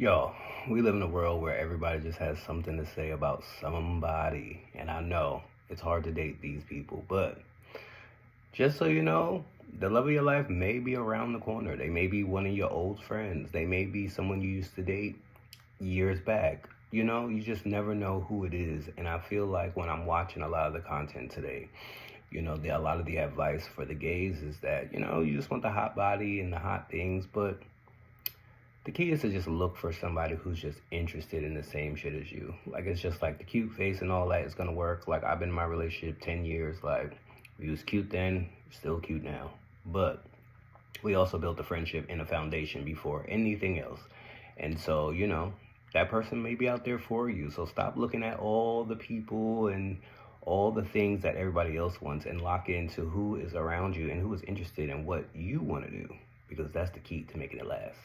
Yo, we live in a world where everybody just has something to say about somebody. And I know it's hard to date these people, but just so you know, the love of your life may be around the corner. They may be one of your old friends. They may be someone you used to date years back. You just never know who it is. And I feel like when I'm watching a lot of the content today, a lot of the advice for the gays is that, you just want the hot body and the hot things, but the key is to just look for somebody who's just interested in the same shit as you. Like, it's just like the cute face and all that is gonna work. Like, I've been in my relationship 10 years. Like, we was cute then, still cute now. But we also built a friendship and a foundation before anything else. And so, that person may be out there for you. So stop looking at all the people and all the things that everybody else wants and lock into who is around you and who is interested in what you want to do. Because that's the key to making it last.